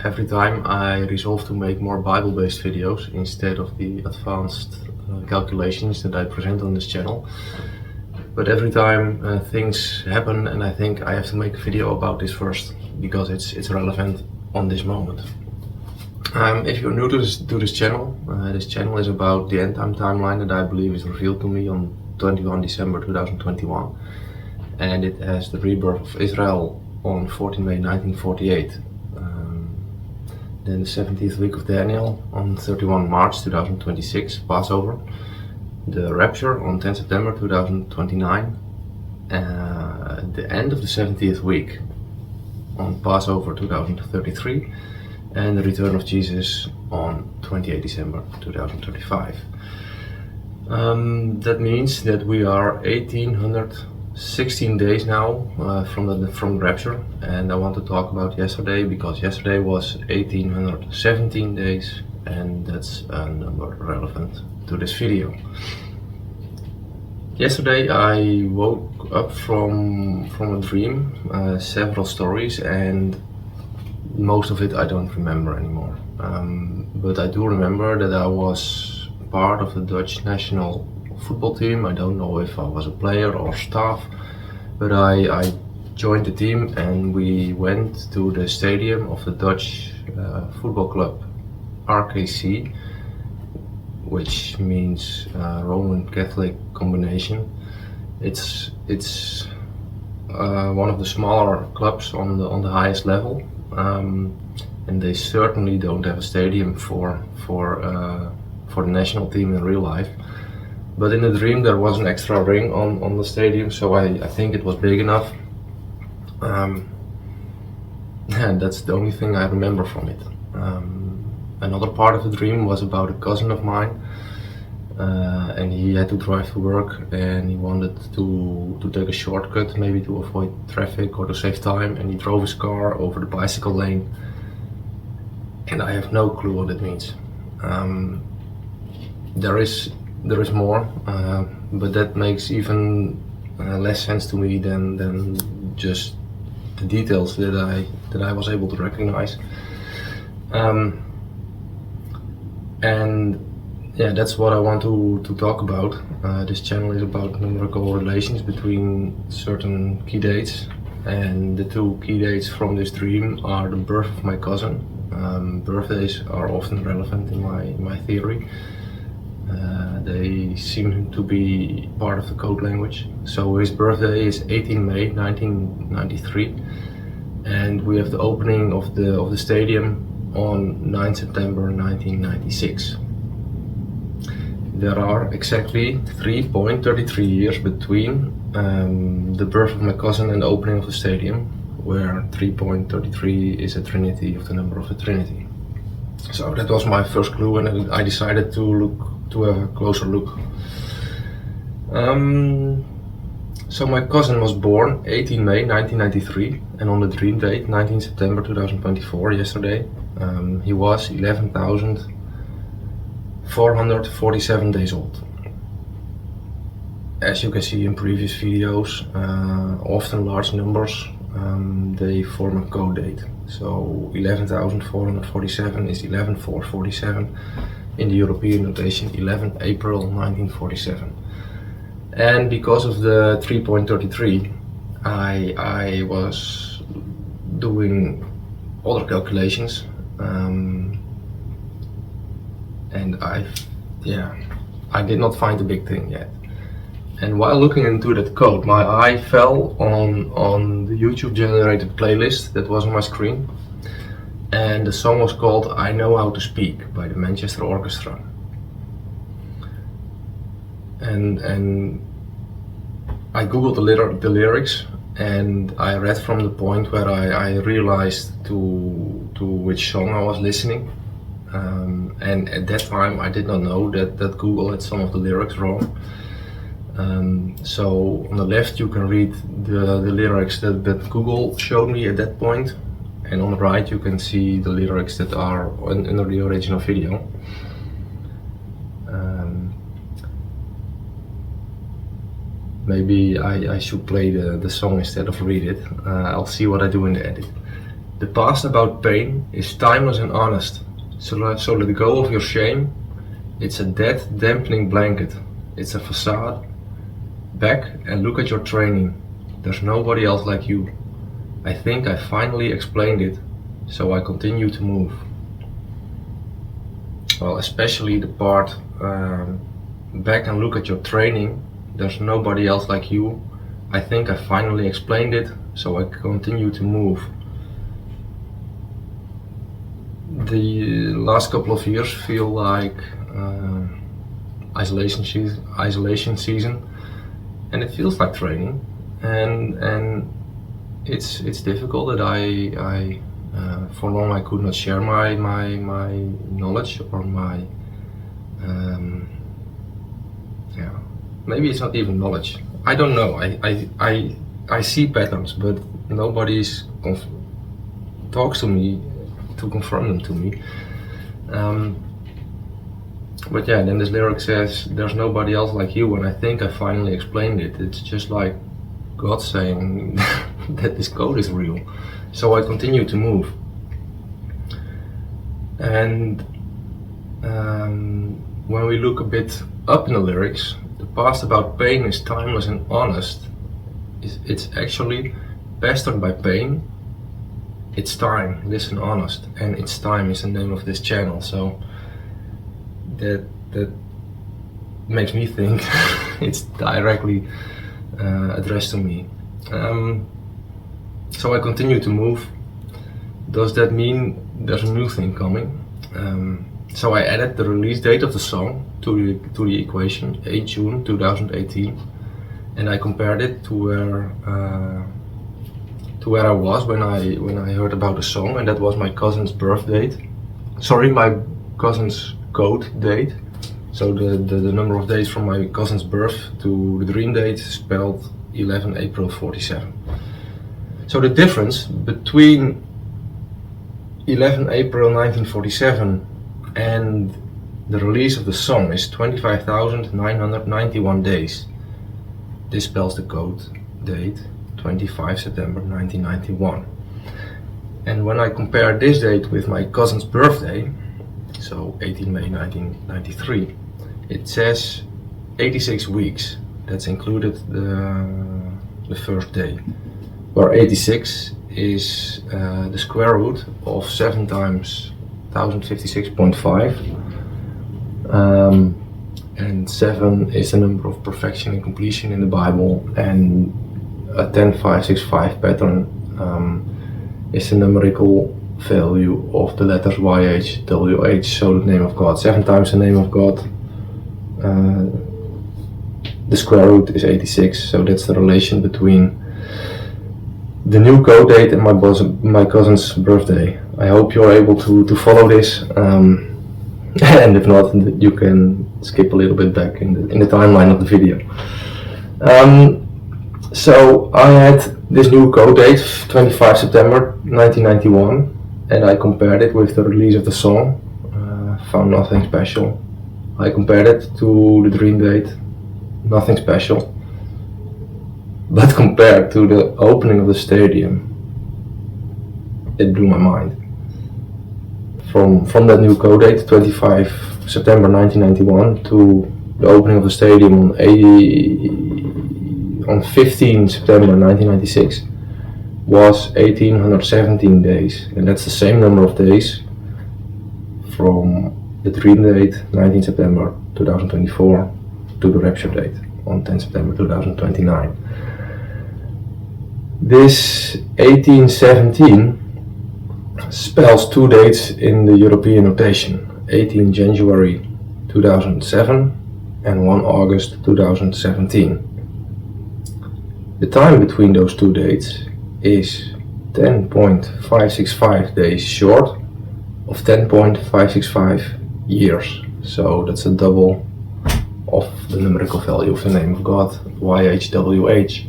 Every time I resolve to make more Bible-based videos instead of the advanced calculations that I present on this channel. But every time things happen and I think I have to make a video about this first because it's relevant on this moment. If you're new to this channel is about the end time timeline that I believe is revealed to me on 21 December 2021, and it has the rebirth of Israel on 14 May 1948, then the 70th week of Daniel on 31 March 2026, Passover, the Rapture on 10 September 2029, the end of the 70th week on Passover 2033, and the return of Jesus on 28 December 2035. That means that we are 1816 days now from the Rapture, and I want to talk about yesterday because yesterday was 1817 days, and that's a number relevant to this video. Yesterday I woke up from a dream, several stories, and most of it I don't remember anymore. But I do remember that I was part of the Dutch national football team. I don't know if I was a player or staff, but I joined the team and we went to the stadium of the Dutch football club RKC, which means Roman Catholic combination. It's one of the smaller clubs on the highest level, and they certainly don't have a stadium for the national team in real life. But in the dream there was an extra ring on the stadium, so I think it was big enough. And that's the only thing I remember from it. Another part of the dream was about a cousin of mine, and he had to drive to work and he wanted to take a shortcut, maybe to avoid traffic or to save time, and he drove his car over the bicycle lane, and I have no clue what it means. There is more, but that makes even less sense to me than just the details that I was able to recognize. And yeah, that's what I want to talk about. This channel is about numerical relations between certain key dates, and the two key dates from this dream are the birth of my cousin. Birthdays are often relevant in my theory. They seem to be part of the code language. So his birthday is 18 May 1993, and we have the opening of the stadium on 9 September 1996. There are exactly 3.33 years between the birth of my cousin and the opening of the stadium, where 3.33 is a trinity of the number of the Trinity. So that was my first clue, and I decided to have a closer look. So my cousin was born 18 May 1993, and on the dream date 19 September 2024, yesterday, he was 11,447 days old. As you can see in previous videos, often large numbers, they form a code date. So 11,447 is 11,447 in the European notation, 11 April 1947. And because of the 3.33, I was doing other calculations, and I did not find the big thing yet. And while looking into that code, my eye fell on the YouTube generated playlist that was on my screen, and the song was called I Know How to Speak by the Manchester Orchestra. And I googled the lyrics, and I read from the point where I realized to which song I was listening. And at that time I did not know that Google had some of the lyrics wrong. So on the left you can read the lyrics that Google showed me at that point, and on the right you can see the lyrics that are in the original video. Maybe I should play the song instead of read it. I'll see what I do in the edit. The past about pain is timeless and honest, so let go of your shame. It's a dead, dampening blanket. It's a facade. Back and look at your training. There's nobody else like you. I think I finally explained it, so I continue to move. Well, especially the part back and look at your training. There's nobody else like you. I think I finally explained it, so I continue to move. The last couple of years feel like isolation season, and it feels like training, and it's difficult that I for long I could not share my knowledge or my maybe it's not even knowledge. I don't know. I see patterns, but nobody talks to me to confirm them to me. But yeah, then this lyric says, "There's nobody else like you," and I think I finally explained it. It's just like God saying that this code is real. So I continue to move. And when we look a bit up in the lyrics, the past about pain is timeless and honest. It's actually pestered by pain. It's time, listen honest, and it's time is the name of this channel. So that makes me think it's directly addressed to me. So I continue to move. Does that mean there's a new thing coming? So I added the release date of the song to the equation, 8 June 2018, and I compared it to where I was when I heard about the song, and that was my cousin's birth date. Sorry, my cousin's code date. So the number of days from my cousin's birth to the dream date spelled 11 April 47. So the difference between 11 April 1947 and the release of the song is 25,991 days. This spells the code date 25 September 1991. And when I compare this date with my cousin's birthday, so 18 May 1993, it says 86 weeks. That's included the first day, where 86 is the square root of 7 times 1056.5, and 7 is the number of perfection and completion in the Bible, and a 10565 pattern is the numerical value of the letters YHWH, so the name of God. 7 times the name of God, the square root is 86, so that's the relation between the new code date and my cousin's birthday. I hope you're able to follow this, and if not, you can skip a little bit back in the timeline of the video. So I had this new code date, 25 September 1991, and I compared it with the release of the song. Found nothing special. I compared it to the dream date, nothing special. But compared to the opening of the stadium, it blew my mind. From that new code date, 25 September 1991, to the opening of the stadium on 15 September 1996, was 1817 days, and that's the same number of days from the dream date, 19 September 2024, to the rapture date on 10 September 2029. This 1817 spells 2 dates in the European notation, 18 January 2007 and 1 August 2017. The time between those 2 dates is 10.565 days short of 10.565 years. So that's a double of the numerical value of the name of God, YHWH.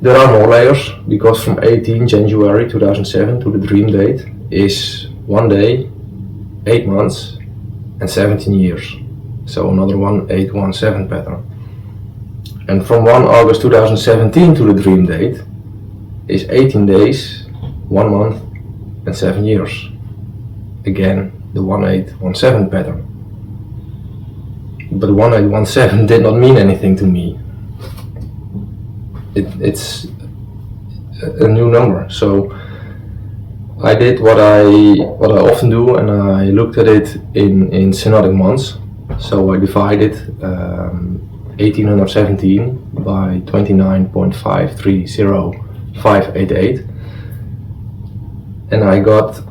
There are more layers, because from 18 January 2007 to the dream date is 1 day, 8 months and 17 years. So another 1817 pattern. And from 1 August 2017 to the dream date is 18 days, 1 month and 7 years. Again, the 1817 pattern. But 1817 did not mean anything to me. It's a new number. So I did what I often do, and I looked at it in synodic months. So I divided 1817 by 29.530588, and I got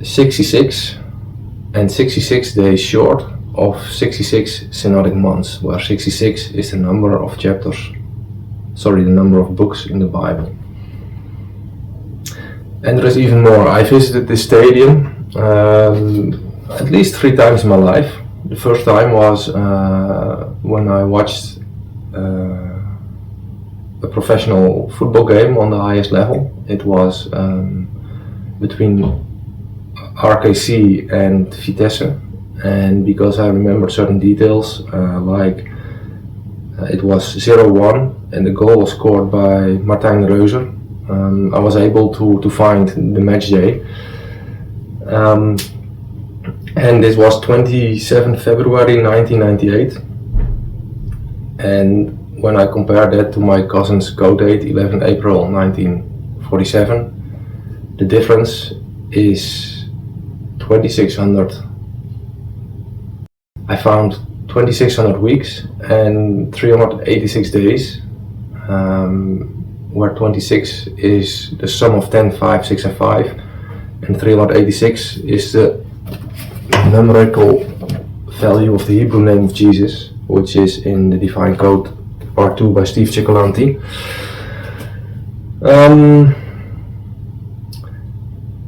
66 and 66 days short of 66 synodic months, where 66 is the number of the number of books in the Bible. And there is even more. I visited this stadium at least 3 times in my life. The first time was when I watched a professional football game on the highest level. It was between RKC and Vitesse, and because I remembered certain details, like it was 0-1 and the goal was scored by Martijn Reuser, I was able to find the match day. And this was 27 February 1998, and when I compare that to my cousin's go date 11 April 1947, the difference is 2600. I found 2600 weeks and 386 days, where 26 is the sum of 10, 5, 6 and 5, and 386 is the numerical value of the Hebrew name of Jesus, which is in the Divine Code Part 2 by Steve Cicolanti.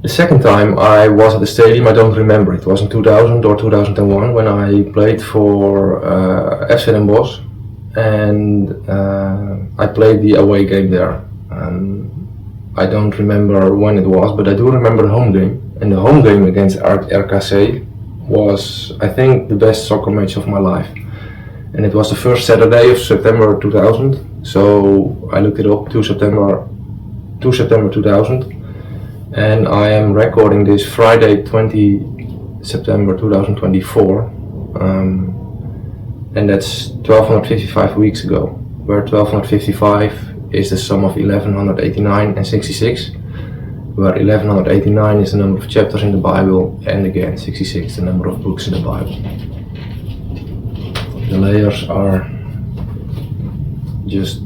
The second time I was at the stadium, I don't remember, it was in 2000 or 2001 when I played for FC Den Bosch, and I played the away game there. I don't remember when it was, but I do remember the home game, and the home game against RKC was, I think, the best soccer match of my life. And it was the first Saturday of September 2000, so I looked it up, 2 September 2000, and I am recording this Friday 20 September 2024, and that's 1255 weeks ago, where 1255 is the sum of 1189 and 66, where 1189 is the number of chapters in the Bible, and again 66 the number of books in the Bible. The layers are just,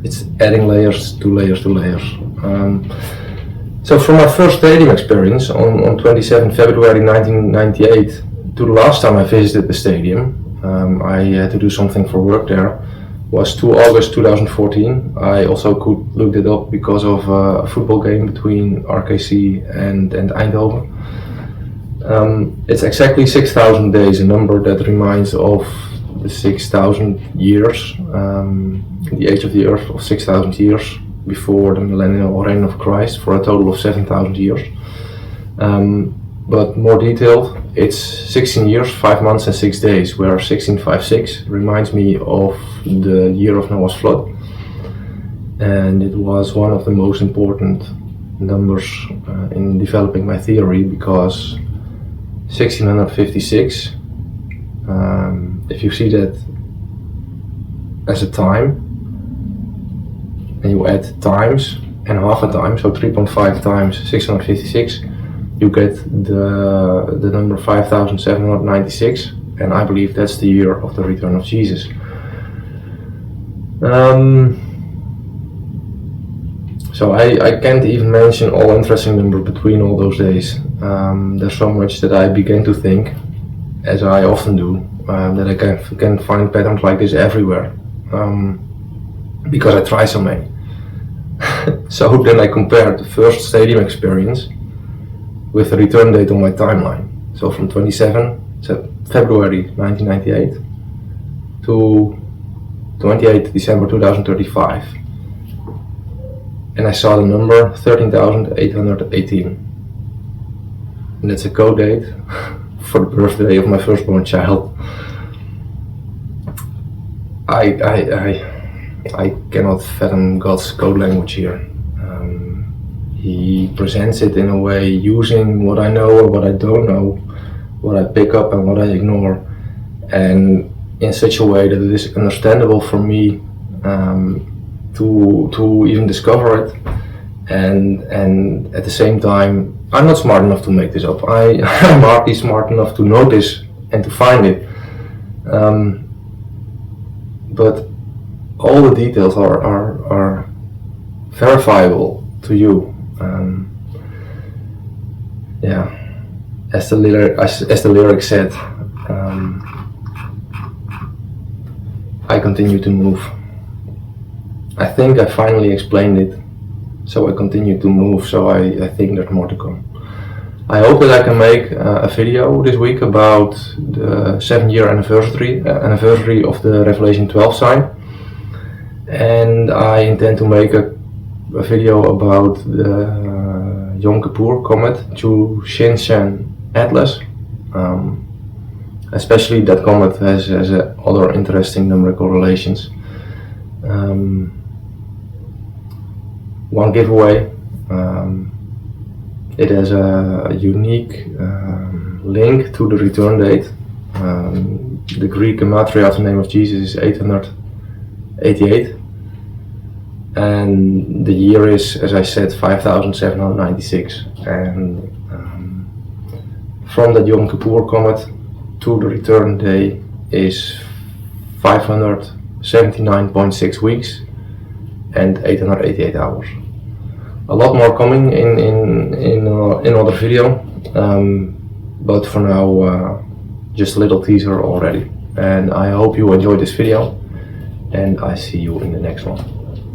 it's adding layers to layers to layers. So from my first stadium experience on 27 February 1998 to the last time I visited the stadium, I had to do something for work there, was 2 August 2014. I also could look it up because of a football game between RKC and Eindhoven. It's exactly 6,000 days, a number that reminds of the 6,000 years, the age of the earth of 6,000 years before the millennial reign of Christ, for a total of 7,000 years. But more detailed, it's 16 years, 5 months and 6 days, where 1656 reminds me of the year of Noah's flood. And it was one of the most important numbers in developing my theory, because 1656, if you see that as a time, and you add times and half a time, so 3.5 times 656, you get the number 5796, and I believe that's the year of the return of Jesus. So I can't even mention all interesting numbers between all those days. There's so much that I began to think, as I often do, that I can find patterns like this everywhere, because I try so many. So then I compared the first stadium experience with the return date on my timeline. So from 27 February 1998 to 28 December 2035. And I saw the number 13,818. And that's a code date for the birthday of my firstborn child. I cannot fathom God's code language here. he presents it in a way using what I know or what I don't know, what I pick up and what I ignore, and in such a way that it is understandable for me to even discover it, and at the same time I'm not smart enough to make this up. I'm hardly smart enough to notice and to find it, but all the details are verifiable to you. Yeah, as the lyric said, I continue to move. I think I finally explained it, so I continue to move, so I think there's more to come. I hope that I can make a video this week about the 7-year anniversary of the Revelation 12 sign, and I intend to make a video about the Yom Kippur comet to Shinshan Atlas. Especially that comet has other interesting numerical relations. One giveaway, it has a unique link to the return date. The Greek gematria of the name of Jesus is 888, and the year is, as I said, 5796, and from that Yom Kippur comet to the return day is 579.6 weeks and 888 hours. A lot more coming in another video, but for now just a little teaser already, and I hope you enjoyed this video, and I see you in the next one.